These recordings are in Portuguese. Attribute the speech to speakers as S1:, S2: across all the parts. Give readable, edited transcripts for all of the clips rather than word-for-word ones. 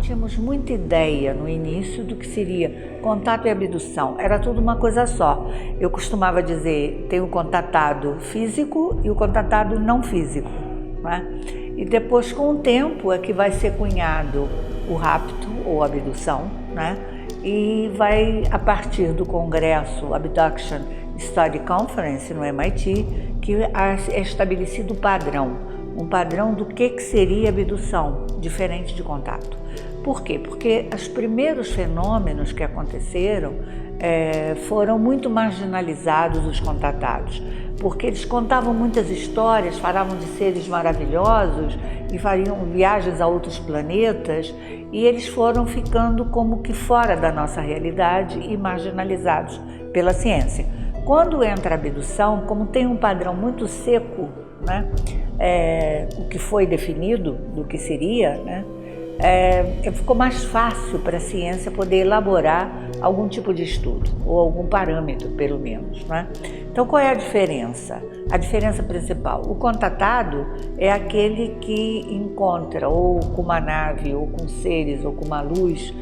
S1: tínhamos muita ideia no início do que seria contato e abdução. Era tudo uma coisa só. Eu costumava dizer, tem o contatado físico e o contatado não físico, né? E depois, com o tempo, é que vai ser cunhado o rapto ou abdução, né? E vai, a partir do congresso Abduction Study Conference no MIT, que é estabelecido um padrão do que seria abdução, diferente de contato. Por quê? Porque os primeiros fenômenos que aconteceram foram muito marginalizados, os contatados, porque eles contavam muitas histórias, falavam de seres maravilhosos e fariam viagens a outros planetas, e eles foram ficando como que fora da nossa realidade e marginalizados pela ciência. Quando entra a abdução, como tem um padrão muito seco, né, o que foi definido do que seria, né, ficou mais fácil para a ciência poder elaborar algum tipo de estudo, ou algum parâmetro, pelo menos, né? Então, qual é a diferença? A diferença principal: o contatado é aquele que encontra ou com uma nave, ou com seres, ou com uma luz,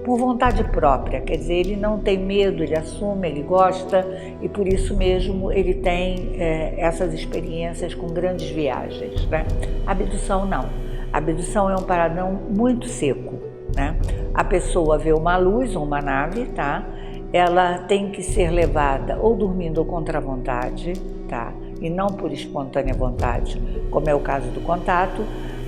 S1: por vontade própria, quer dizer, ele não tem medo, ele assume, ele gosta, e por isso mesmo ele tem essas experiências com grandes viagens, né? A abdução não. A abdução é um padrão muito seco, né? A pessoa vê uma luz ou uma nave, tá? Ela tem que ser levada ou dormindo ou contra a vontade, tá? E não por espontânea vontade, como é o caso do contato,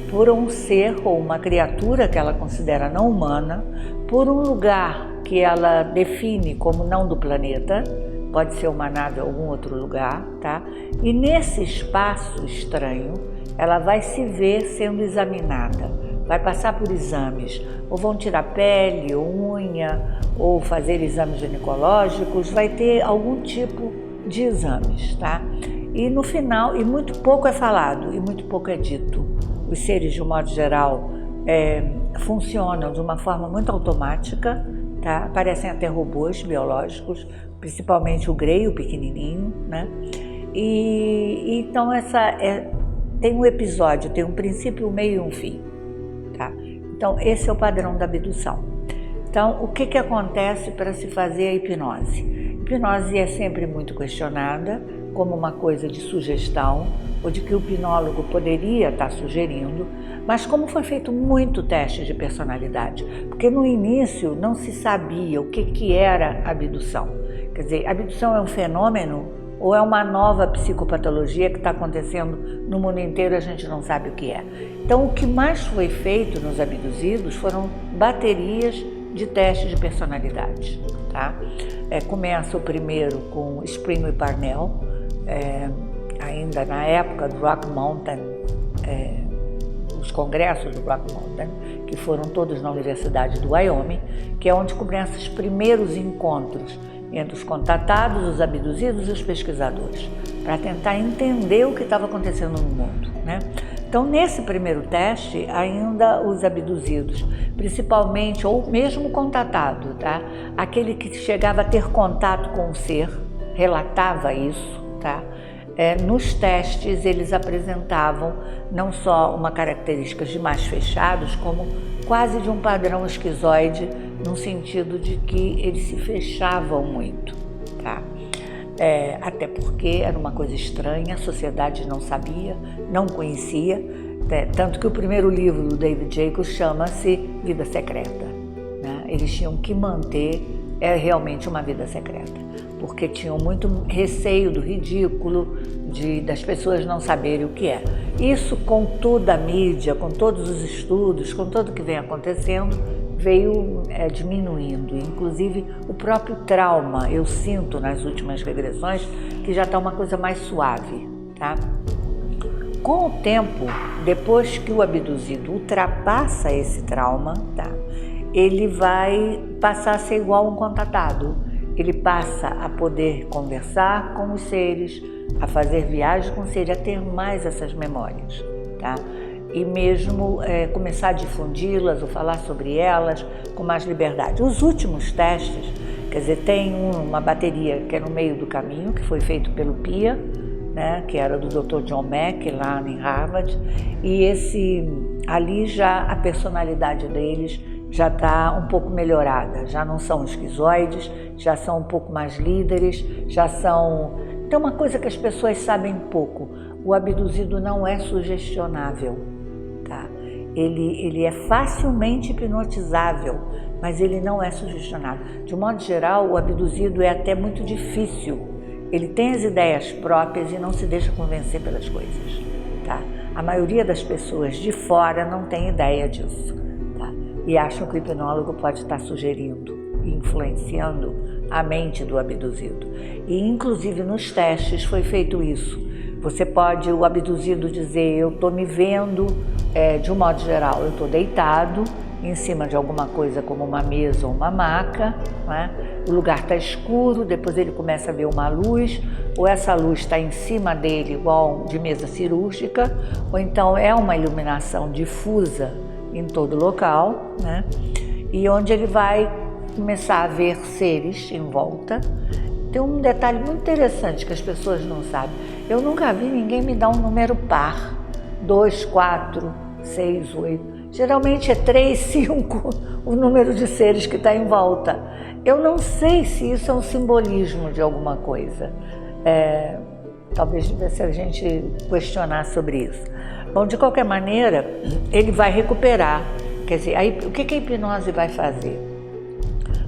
S1: por um ser ou uma criatura que ela considera não humana, por um lugar que ela define como não do planeta, pode ser uma nave ou algum outro lugar, tá? E nesse espaço estranho, ela vai se ver sendo examinada, vai passar por exames, ou vão tirar pele, ou unha, ou fazer exames ginecológicos, vai ter algum tipo de exames, tá? E no final, e muito pouco é falado, e muito pouco é dito. Os seres, de um modo geral, funcionam de uma forma muito automática, tá? Parecem até robôs biológicos, principalmente o Grey, o pequenininho, né? E então tem um episódio, tem um princípio, um meio e um fim, tá? Então esse é o padrão da abdução. Então o que acontece para se fazer a hipnose? A hipnose é sempre muito questionada como uma coisa de sugestão, ou de que o hipnólogo poderia estar sugerindo, mas como foi feito muito teste de personalidade, porque no início não se sabia o que era abdução. Quer dizer, abdução é um fenômeno ou é uma nova psicopatologia que está acontecendo no mundo inteiro e a gente não sabe o que é. Então o que mais foi feito nos abduzidos foram baterias de testes de personalidade, tá? Começa o primeiro com Spring e Parnell, ainda na época do Rock Mountain, os congressos do Rock Mountain, que foram todos na Universidade do Wyoming, que é onde começam os primeiros encontros entre os contatados, os abduzidos e os pesquisadores, para tentar entender o que estava acontecendo no mundo, né? Então, nesse primeiro teste, ainda os abduzidos, principalmente, ou mesmo o contatado, tá? Aquele que chegava a ter contato com o ser, relatava isso, tá? Nos testes, eles apresentavam não só uma característica de mais fechados, como quase de um padrão esquizoide, no sentido de que eles se fechavam muito, tá? Até porque era uma coisa estranha, a sociedade não sabia, não conhecia, tanto que o primeiro livro do David Jacobs chama-se Vida Secreta, né? Eles tinham que manter realmente uma vida secreta, porque tinham muito receio do ridículo, das pessoas não saberem o que é. Isso, com toda a mídia, com todos os estudos, com tudo que vem acontecendo, veio diminuindo. Inclusive o próprio trauma, eu sinto nas últimas regressões que já está uma coisa mais suave, tá? Com o tempo, depois que o abduzido ultrapassa esse trauma, tá? Ele vai passar a ser igual a um contatado. Ele passa a poder conversar com os seres, a fazer viagens com os seres, a ter mais essas memórias, tá? E mesmo começar a difundi-las ou falar sobre elas com mais liberdade. Os últimos testes, quer dizer, tem uma bateria que é no meio do caminho, que foi feito pelo PIA, né, que era do Dr. John Mack, lá em Harvard, e esse ali já a personalidade deles já está um pouco melhorada, já não são esquizoides, já são um pouco mais líderes, já são... Tem uma coisa que as pessoas sabem pouco, o abduzido não é sugestionável, tá? Ele é facilmente hipnotizável, mas ele não é sugestionável. De um modo geral, o abduzido é até muito difícil, ele tem as ideias próprias e não se deixa convencer pelas coisas, tá? A maioria das pessoas de fora não tem ideia disso, tá? E acham que o hipnólogo pode estar sugerindo e influenciando a mente do abduzido. E inclusive nos testes foi feito isso. Você pode, o abduzido, dizer: eu estou me vendo, de um modo geral, eu estou deitado em cima de alguma coisa como uma mesa ou uma maca, né? O lugar está escuro, depois ele começa a ver uma luz, ou essa luz está em cima dele igual de mesa cirúrgica, ou então é uma iluminação difusa em todo o local, né? E onde ele vai começar a ver seres em volta. Tem um detalhe muito interessante que as pessoas não sabem. Eu nunca vi ninguém me dar um número par, 2, 4, 6, 8. Geralmente é 3, 5 o número de seres que está em volta. Eu não sei se isso é um simbolismo de alguma coisa. Talvez devesse a gente questionar sobre isso. Bom, de qualquer maneira, ele vai recuperar. Quer dizer, aí, o que a hipnose vai fazer?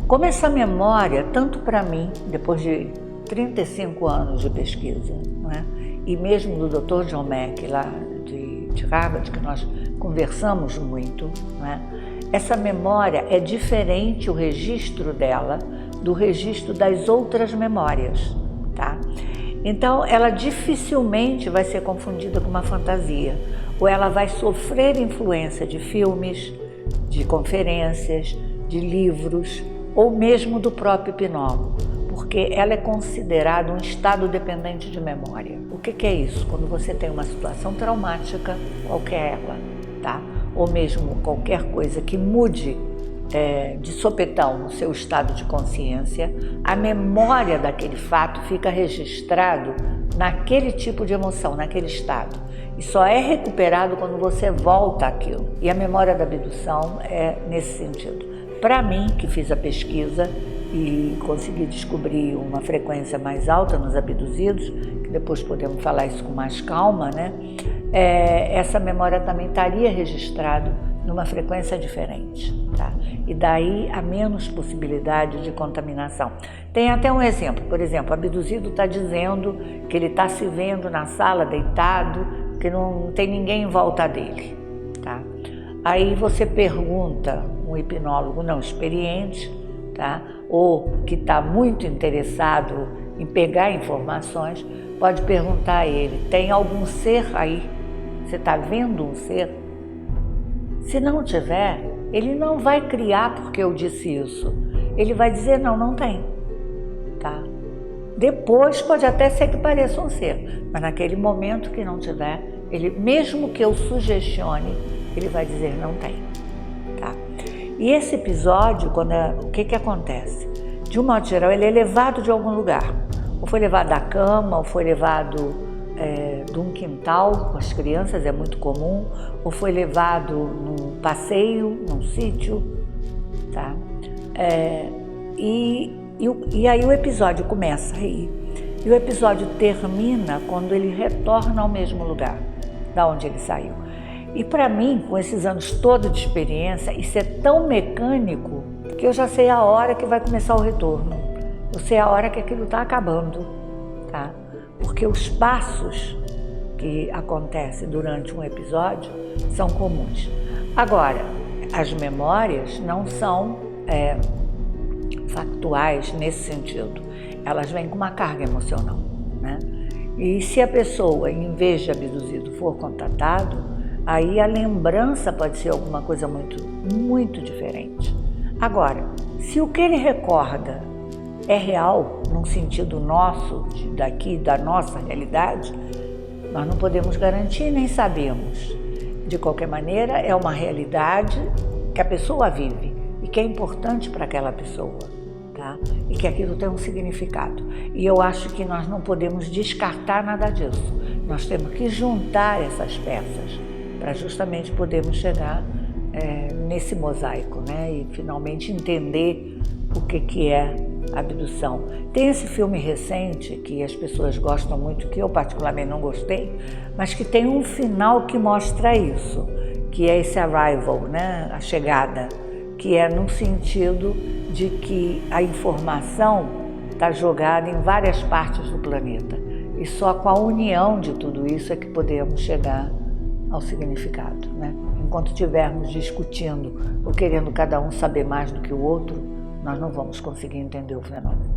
S1: Como essa memória, tanto para mim, depois de 35 anos de pesquisa, né, e mesmo do Dr. John Mack, lá de Harvard, que nós conversamos muito, né, essa memória é diferente, o registro dela, do registro das outras memórias, tá? Então, ela dificilmente vai ser confundida com uma fantasia, ou ela vai sofrer influência de filmes, de conferências, de livros, ou mesmo do próprio hipnólogo, porque ela é considerada um estado dependente de memória. O que é isso? Quando você tem uma situação traumática, qualquer ela, tá? Ou mesmo qualquer coisa que mude de sopetão no seu estado de consciência, a memória daquele fato fica registrado naquele tipo de emoção, naquele estado. E só é recuperado quando você volta àquilo. E a memória da abdução é nesse sentido. Para mim, que fiz a pesquisa e consegui descobrir uma frequência mais alta nos abduzidos, que depois podemos falar isso com mais calma, né? Essa memória também estaria registrada numa frequência diferente, tá? E daí há menos possibilidade de contaminação. Tem até um exemplo, por exemplo, o abduzido está dizendo que ele está se vendo na sala deitado, que não tem ninguém em volta dele, tá? Aí você pergunta, um hipnólogo não experiente, tá? Ou que está muito interessado em pegar informações, pode perguntar a ele: tem algum ser aí? Você está vendo um ser? Se não tiver, ele não vai criar porque eu disse isso. Ele vai dizer: não, não tem, tá? Depois pode até ser que pareça um ser, mas naquele momento que não tiver, ele, mesmo que eu sugestione, ele vai dizer: não tem, tá? E esse episódio, o que acontece? De um modo geral, ele é levado de algum lugar. Ou foi levado da cama, ou foi levado de um quintal com as crianças, é muito comum, ou foi levado num passeio, num sítio, tá? E aí o episódio começa aí. E o episódio termina quando ele retorna ao mesmo lugar da onde ele saiu. E para mim, com esses anos todos de experiência, isso é tão mecânico que eu já sei a hora que vai começar o retorno. Eu sei a hora que aquilo está acabando, tá? Porque os passos que acontecem durante um episódio são comuns. Agora, as memórias não são factuais nesse sentido. Elas vêm com uma carga emocional, né? E se a pessoa, em vez de abduzido, for contatado, aí a lembrança pode ser alguma coisa muito, muito diferente. Agora, se o que ele recorda é real, num sentido nosso, daqui, da nossa realidade, nós não podemos garantir nem sabemos. De qualquer maneira, é uma realidade que a pessoa vive e que é importante para aquela pessoa, tá? E que aquilo tem um significado. E eu acho que nós não podemos descartar nada disso. Nós temos que juntar essas peças para justamente podermos chegar nesse mosaico, né? E finalmente entender o que é abdução. Tem esse filme recente que as pessoas gostam muito, que eu particularmente não gostei, mas que tem um final que mostra isso, que é esse arrival, né? A chegada, que é no sentido de que a informação está jogada em várias partes do planeta e só com a união de tudo isso é que podemos chegar ao significado, né? Enquanto estivermos discutindo ou querendo cada um saber mais do que o outro, nós não vamos conseguir entender o fenômeno.